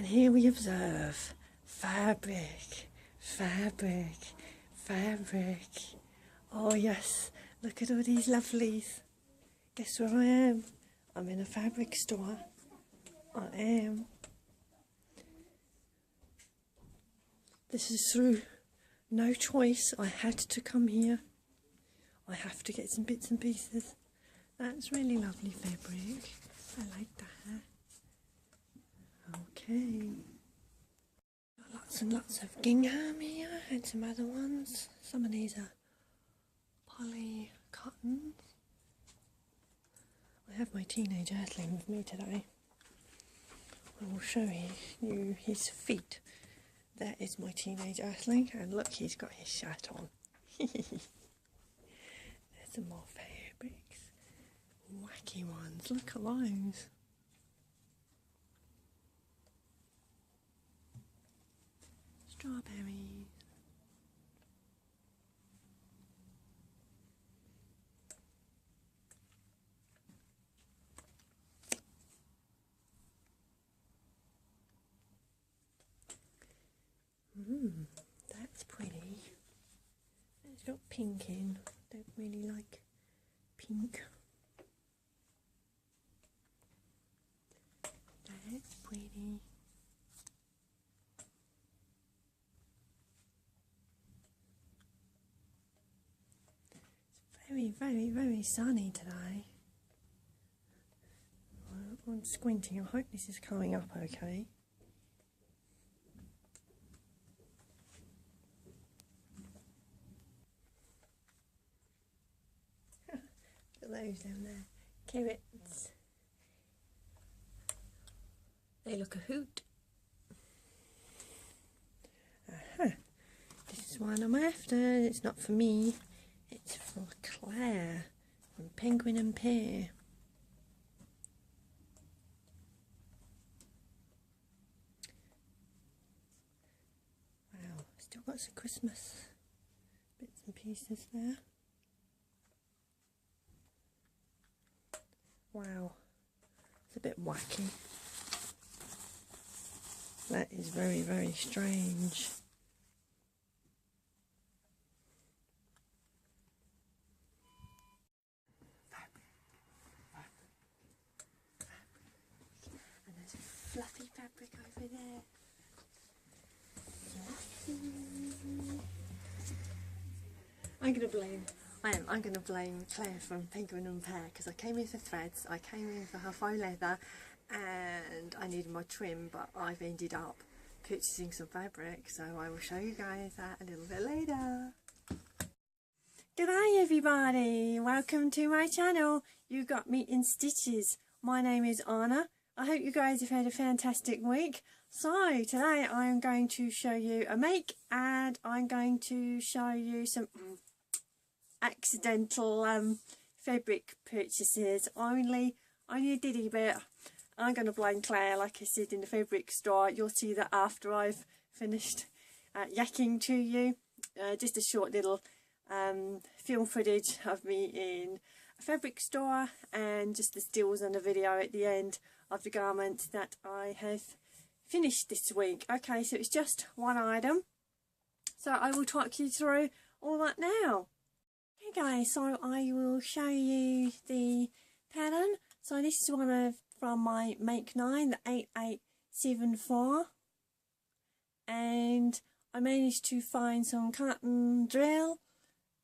And here we observe fabric, fabric, fabric. Oh yes, look at all these lovelies. Guess where I am? I'm in a fabric store. I am. This is through no choice. I had to come here. I have to get some bits and pieces. That's really lovely fabric. I like that. Okay. Got lots and lots of gingham here and some other ones. Some of these are poly cottons. I have my teenage earthling with me today. I will show you his feet. That is my teenage earthling, and look, he's got his shirt on. There's some more fabrics. Wacky ones, look at those. Strawberries. That's pretty. It's got pink in. Don't really like pink. That's pretty. It's very, very, very sunny today. I'm squinting. I hope this is coming up okay. Those down there, carrots. They look a hoot. This is one I'm after. It's not for me. It's for Claire from Penguin Pear. Wow, still got some Christmas bits and pieces there. Wow, it's a bit wacky. That is very, very strange. And there's fluffy fabric over there. I'm going to blame Claire from Penguin Pear because I came in for threads, I came in for her faux leather and I needed my trim, but I've ended up purchasing some fabric, so I will show you guys that a little bit later. G'day everybody, welcome to my channel. You got me in stitches. My name is Anna. I hope you guys have had a fantastic week. So today I am going to show you a make, and I'm going to show you some accidental fabric purchases, only a ditty bit. I'm going to blame Claire, like I said, in the fabric store. You'll see that after I've finished yakking to you. Just a short little film footage of me in a fabric store, and just the stills and the video at the end of the garments that I have finished this week. Okay, so it's just one item, so I will talk you through all that now. Okay guys, so I will show you the pattern. So this is one from my Make 9, the 8874, and I managed to find some cotton drill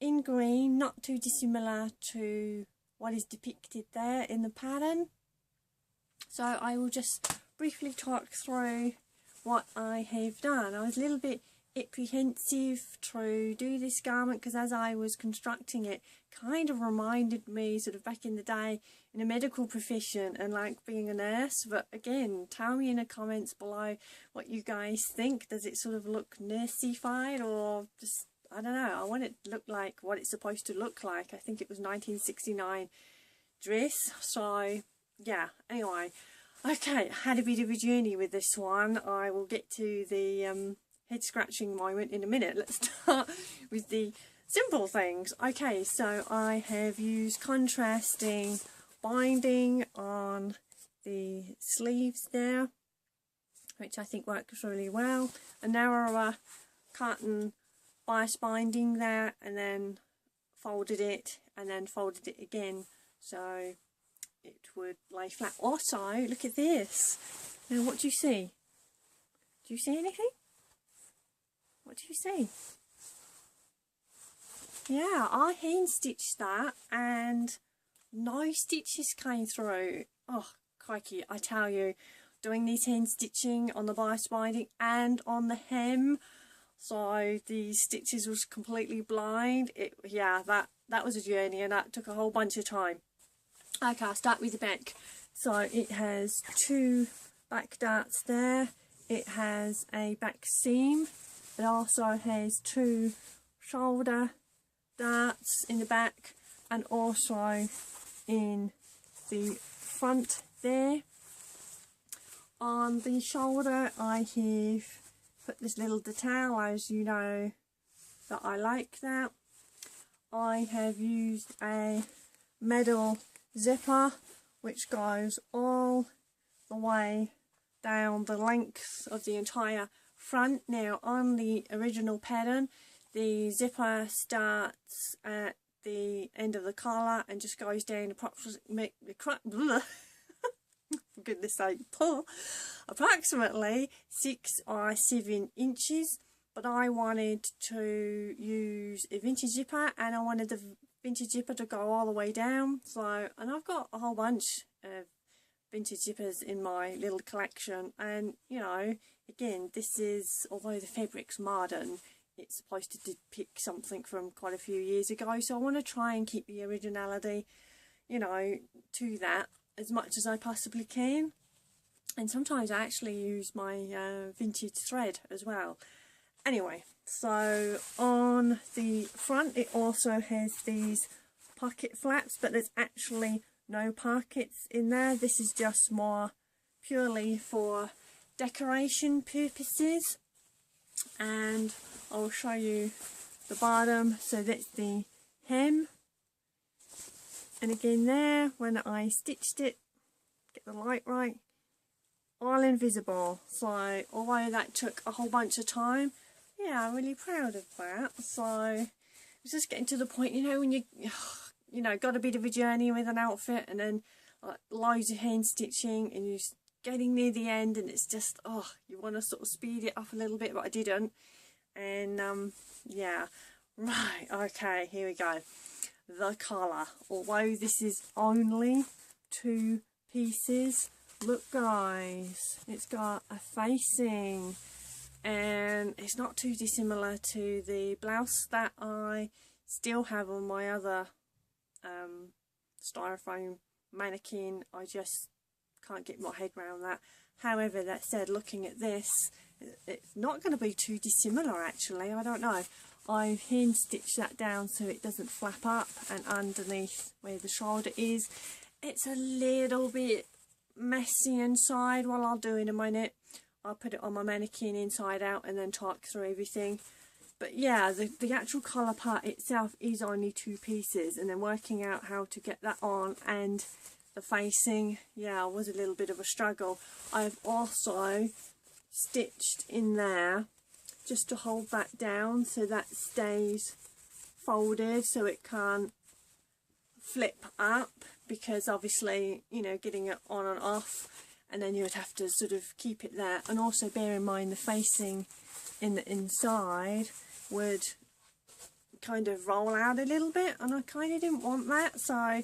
in green, not too dissimilar to what is depicted there in the pattern. So I will just briefly talk through what I have done. I was a little bit apprehensive to do this garment because as I was constructing it, kind of reminded me sort of back in the day in a medical profession and like being a nurse. But again, tell me in the comments below what you guys think. Does it sort of look nurseified, or just, I don't know, I want it to look like what it's supposed to look like. I think it was 1969 dress. So yeah, anyway, okay, I had a bit of a journey with this one. I will get to the head scratching moment in a minute. Let's start with the simple things. Okay, so I have used contrasting binding on the sleeves there, which I think works really well. A narrower cotton bias binding there, and then folded it and then folded it again so it would lay flat. Also, look at this. Now, what do you see? Do you see anything? What do you see? Yeah, I hand stitched that and no stitches came through. Oh, crikey, I tell you, doing these hand stitching on the bias binding and on the hem, so the stitches was completely blind. Yeah, that was a journey, and that took a whole bunch of time. Okay, I'll start with the back. So it has 2 back darts there. It has a back seam. It also has 2 shoulder darts in the back, and also in the front there. On the shoulder I have put this little detail, as you know that I like that. I have used a metal zipper which goes all the way down the length of the entire front. Now, on the original pattern, the zipper starts at the end of the collar and just goes down approximately for goodness sake, approximately 6 or 7 inches. But I wanted to use a vintage zipper, and I wanted the vintage zipper to go all the way down. So, and I've got a whole bunch of vintage zippers in my little collection, and you know, again, this is, although the fabric's modern, it's supposed to depict something from quite a few years ago, so I want to try and keep the originality, you know, to that as much as I possibly can. And sometimes I actually use my vintage thread as well. Anyway, so on the front it also has these pocket flaps, but there's actually no pockets in there. This is just more purely for decoration purposes, and I'll show you the bottom. So that's the hem, and again there, when I stitched it, get the light right, all invisible. So although that took a whole bunch of time, yeah, I'm really proud of that. So it's just getting to the point, you know, when you know, got a bit of a journey with an outfit, and then like loads of hand stitching, and you're getting near the end, and it's just, oh, you want to sort of speed it up a little bit, but I didn't. And yeah, right, okay, here we go. The collar, although this is only 2 pieces, look guys, it's got a facing, and it's not too dissimilar to the blouse that I still have on my other styrofoam mannequin. I just can't get my head around that. However, that said, looking at this, it's not going to be too dissimilar actually. I don't know. I've hand stitched that down so it doesn't flap up, and underneath where the shoulder is, it's a little bit messy inside. What I'll do in a minute, I'll put it on my mannequin inside out and then talk through everything. But yeah, the actual collar part itself is only 2 pieces, and then working out how to get that on and the facing, yeah, was a little bit of a struggle. I've also stitched in there just to hold that down so that stays folded, so it can't flip up, because obviously, you know, getting it on and off, and then you would have to sort of keep it there. And also bear in mind the facing in the inside would kind of roll out a little bit, and I kind of didn't want that. So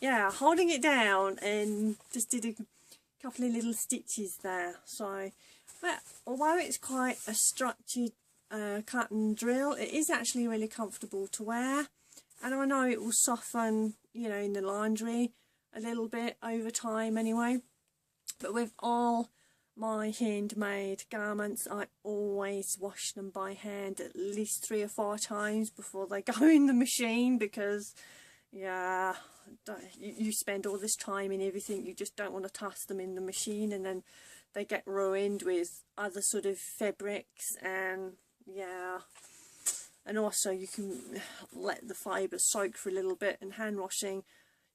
yeah, holding it down and just did a couple of little stitches there. So, but although it's quite a structured cotton drill, it is actually really comfortable to wear, and I know it will soften, you know, in the laundry a little bit over time anyway. But with all my handmade garments, I always wash them by hand at least 3 or 4 times before they go in the machine, because yeah, you spend all this time and everything, you just don't want to toss them in the machine and then they get ruined with other sort of fabrics. And yeah, and also you can let the fibres soak for a little bit, and hand washing,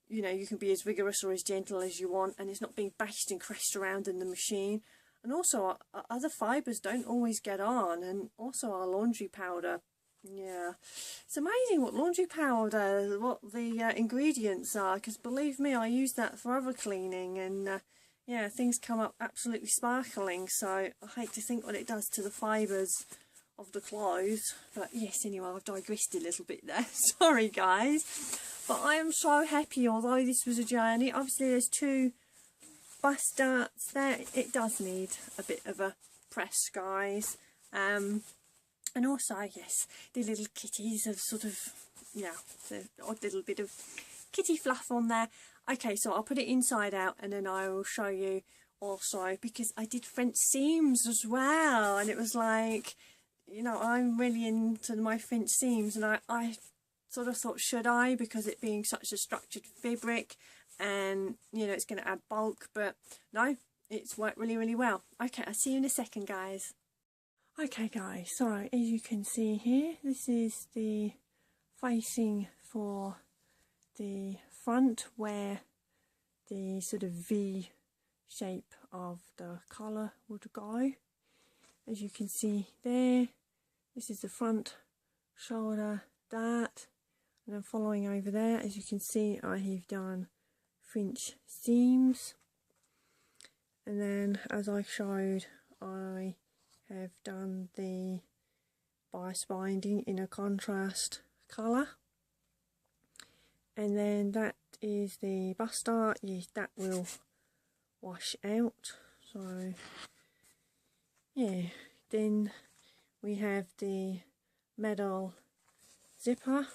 you know, you can be as vigorous or as gentle as you want, and it's not being bashed and crashed around in the machine. and also our other fibres don't always get on, and also our laundry powder. Yeah, it's amazing what laundry powder, what the ingredients are, because believe me, I use that for other cleaning, and yeah, things come up absolutely sparkling. So I hate to think what it does to the fibres of the clothes. But yes, anyway, I've digressed a little bit there. Sorry guys, but I am so happy. Although this was a journey, obviously there's 2 bust darts there. It does need a bit of a press, guys. And also, yes, the little kitties have sort of, yeah, the odd little bit of kitty fluff on there. Okay, so I'll put it inside out, and then I will show you also, because I did French seams as well, and it was like, you know, I'm really into my French seams, and I sort of thought, should I, because it being such a structured fabric, and you know it's going to add bulk, but no, it's worked really, really well. Okay, I'll see you in a second, guys. Okay guys, so as you can see here, this is the facing for the front, where the sort of V shape of the collar would go. As you can see there, this is the front shoulder dart, and then following over there, as you can see, I have done French seams, and then as I showed, I have done the bias binding in a contrast colour, and then that is the bust dart. Yes, that will wash out. So yeah, then we have the metal zipper.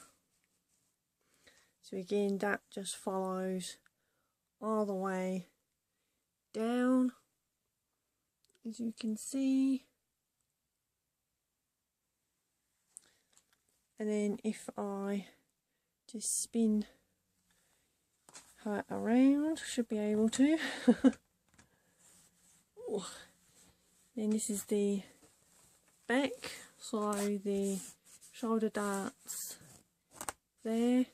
So again, that just follows all the way down, as you can see. And then if I just spin her around, should be able to. Then this is the back, so the shoulder darts there,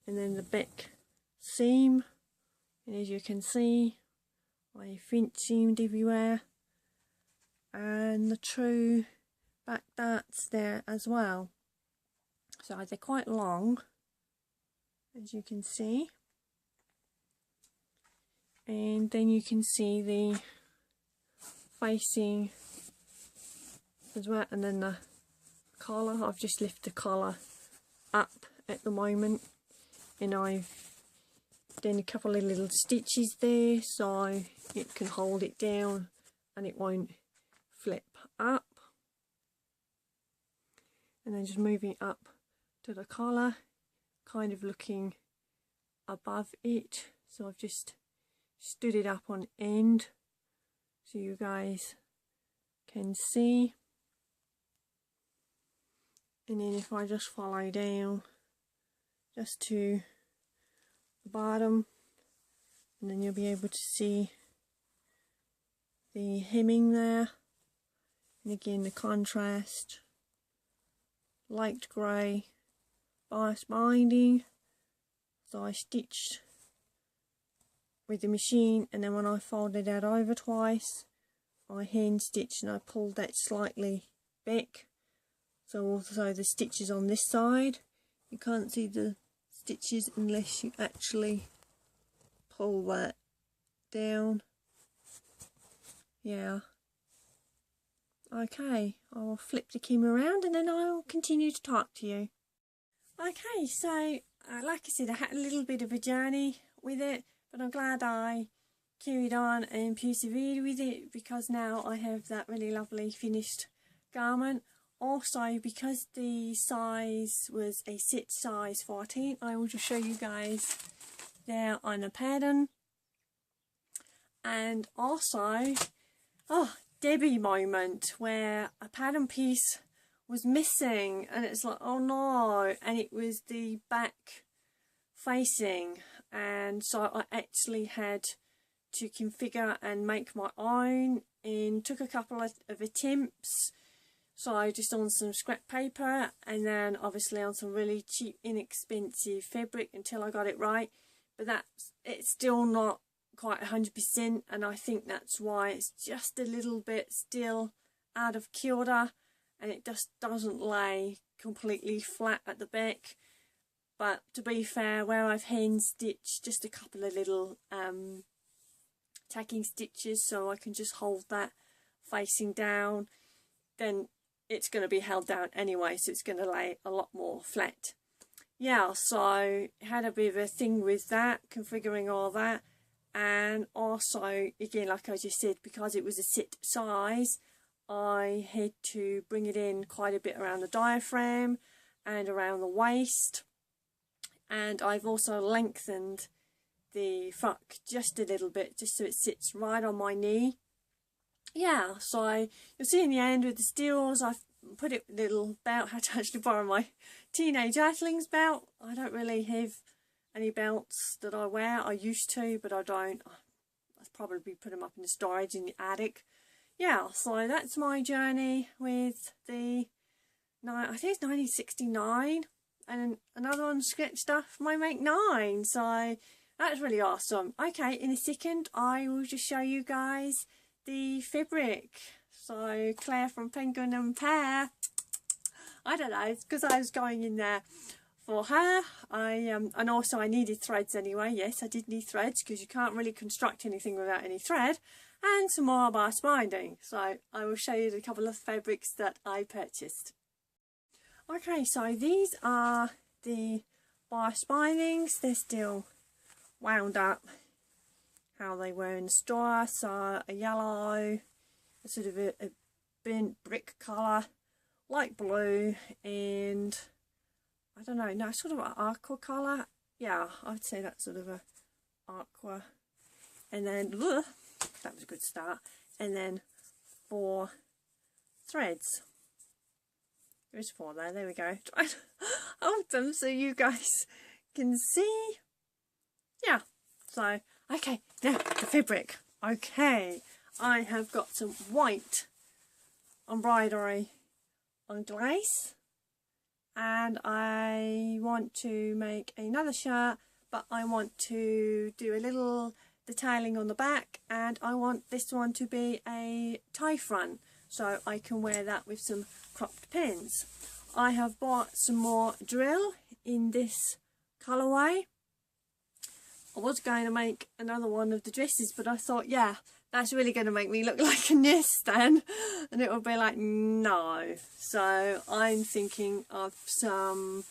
and then the back seam, and as you can see, I French seamed everywhere, and the true back darts there as well. So they're quite long, as you can see, and then you can see the facing as well, and then the collar. I've just lifted the collar up at the moment, and I've done a couple of little stitches there so it can hold it down and it won't flip up. And then just moving up to the collar, kind of looking above it, so I've just stood it up on end so you guys can see. And then if I just follow down just to the bottom, and then you'll be able to see the hemming there, and again the contrast, light grey bias binding. So I stitched with the machine, and then when I folded that over twice, I hand stitched and I pulled that slightly back. So also the stitches on this side, you can't see the stitches unless you actually pull that down. Yeah. Okay, I'll flip the camera around and then I'll continue to talk to you. Okay, so like I said, I had a little bit of a journey with it, but I'm glad I carried on and persevered with it, because now I have that really lovely finished garment. Also, because the size was a set size 14, I will just show you guys there on the pattern. And also, oh, Debbie moment, where a pattern piece was missing, and it's like, oh no, and it was the back facing, and so I actually had to configure and make my own, and took a couple of attempts. So just on some scrap paper, and then obviously on some really cheap, inexpensive fabric until I got it right. But it's still not quite 100%, and I think that's why it's just a little bit still out of kilter, and it just doesn't lay completely flat at the back. But to be fair, where I've hand stitched just a couple of little tacking stitches so I can just hold that facing down, then it's going to be held down anyway, so it's going to lay a lot more flat. Yeah, so had a bit of a thing with that, configuring all that, and also again, like I just said, because it was a set size, I had to bring it in quite a bit around the diaphragm and around the waist, and I've also lengthened the frock just a little bit, just so it sits right on my knee. Yeah, so you'll see in the end with the steels, I've put it with a little belt. I had to actually borrow my teenage Earthlings belt. I don't really have any belts that I wear. I used to, but I don't. I'll probably put them up in the storage in the attic. Yeah, so that's my journey with the, I think it's 1969, and another one sketched off my Make 9. So that's really awesome. Okay, in a second I will just show you guys the fabric. So Claire from Penguin Pear, I don't know, it's because I was going in there for her. And also I needed threads anyway. Yes, I did need threads, because you can't really construct anything without any thread, and some more bias binding. So I will show you a couple of fabrics that I purchased. Okay, so these are the bias bindings. They're still wound up how they were in the store. So a yellow, a sort of a burnt brick colour, light blue, and I don't know, no, sort of an aqua colour. Yeah, I'd say that's sort of a aqua. And then, that was a good start. And then 4 threads. There's 4 there we go. Try to hold them so you guys can see. Yeah, so, okay, now the fabric. Okay, I have got some white embroidery on glaze, and I want to make another shirt, but I want to do a little detailing on the back, and I want this one to be a tie front, so I can wear that with some cropped pins. I have bought some more drill in this colourway. I was going to make another one of the dresses, but I thought, yeah, that's really going to make me look like a newsstand, and it would be like, no. So I'm thinking of some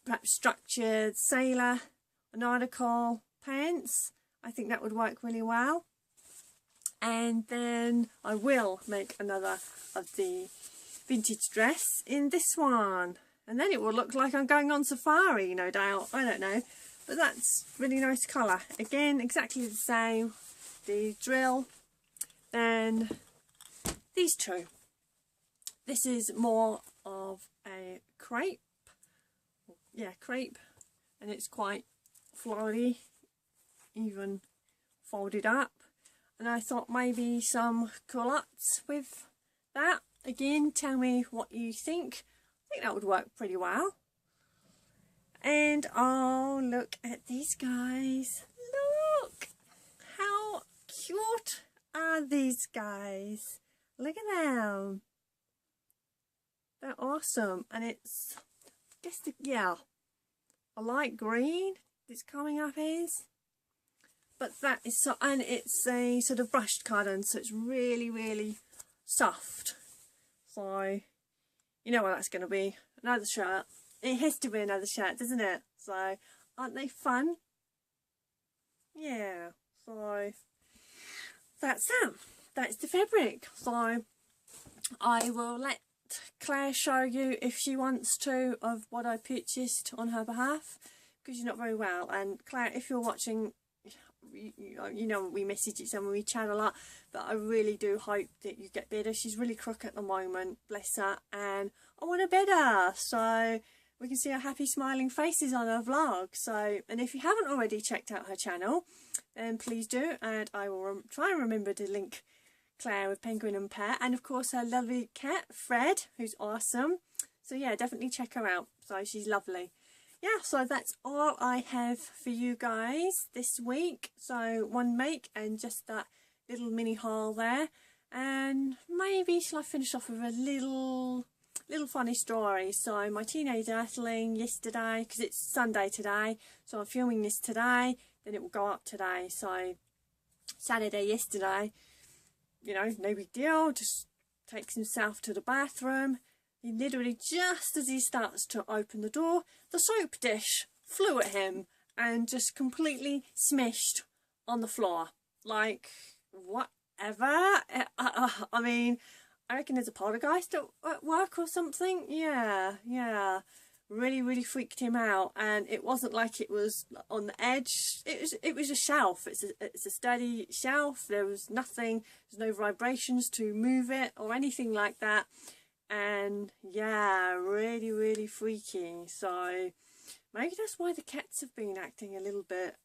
perhaps structured sailor nautical pants. I think that would work really well. And then I will make another of the vintage dress in this one, and then it will look like I'm going on safari, no doubt. I don't know, but that's really nice colour. Again, exactly the same, the drill. Then these two. This is more of a crepe. Yeah, crepe, and it's quite flowery, even folded up. And I thought maybe some culottes with that. Again, tell me what you think. I think that would work pretty well. And oh, look at these guys. Look! How cute are these guys? Look at them. They're awesome. And it's, I guess, yeah, a light green it's coming up as. But that is so, and it's a sort of brushed cotton, so it's really, really soft. So, you know what that's going to be. Another shirt. It has to be another shirt, doesn't it? So, aren't they fun? Yeah. So, that's them. That's the fabric. So, I will let Claire show you, if she wants to, of what I purchased on her behalf, because she's not very well. And Claire, if you're watching, you know we message each other, we chat a lot, but I really do hope that you get better. She's really crook at the moment, bless her, and I want her better, so we can see her happy smiling faces on her vlog. So, and if you haven't already checked out her channel, then please do, and I will try and remember to link Claire with Penguin Pear, and of course her lovely cat Fred, who's awesome. So yeah, definitely check her out. So she's lovely. yeah, so that's all I have for you guys this week. So one make and just that little mini haul there. And maybe shall I finish off with a little funny story. So my teenage earthling yesterday, because it's Sunday today, so I'm filming this today, then it will go up today. So Saturday yesterday, you know, no big deal, just takes himself to the bathroom. He literally, just as he starts to open the door, the soap dish flew at him and just completely smashed on the floor. Like, whatever. I mean, I reckon there's a poltergeist at work or something. Yeah. Really freaked him out. And it wasn't like it was on the edge. It was a shelf. It's a sturdy shelf. There was nothing. There's no vibrations to move it or anything like that. And yeah, really freaky. So maybe that's why the cats have been acting a little bit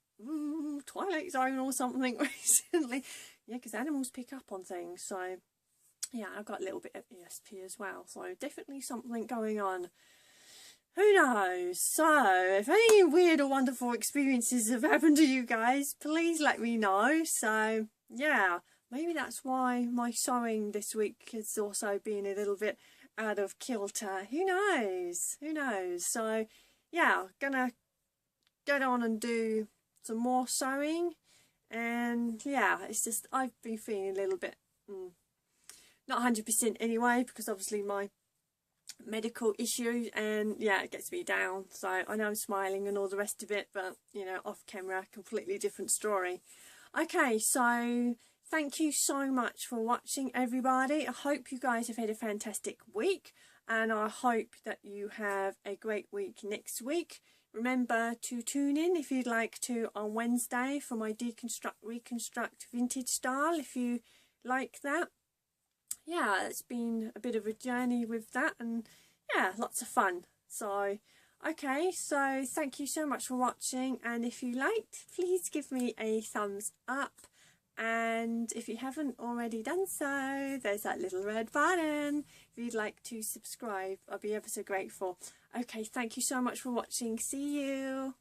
Twilight Zone or something recently. Yeah, because animals pick up on things. So yeah, I've got a little bit of ESP as well. So definitely something going on. Who knows? So if any weird or wonderful experiences have happened to you guys, please let me know. So yeah, maybe that's why my sewing this week has also been a little bit out of kilter. Who knows? So yeah, gonna get on and do some more sewing. And yeah, it's just I've been feeling a little bit not 100% anyway, because obviously my medical issues, and yeah, it gets me down. So I know I'm smiling and all the rest of it, but you know, off camera, completely different story. Okay, so thank you so much for watching, everybody. I hope you guys have had a fantastic week, and I hope that you have a great week next week. Remember to tune in if you'd like to on Wednesday for my deconstruct reconstruct vintage style, if you like that. Yeah, it's been a bit of a journey with that, and yeah, lots of fun. So okay, so thank you so much for watching, and if you liked, please give me a thumbs up, and if you haven't already done so, there's that little red button. If you'd like to subscribe, I'll be ever so grateful. Okay, thank you so much for watching. See you.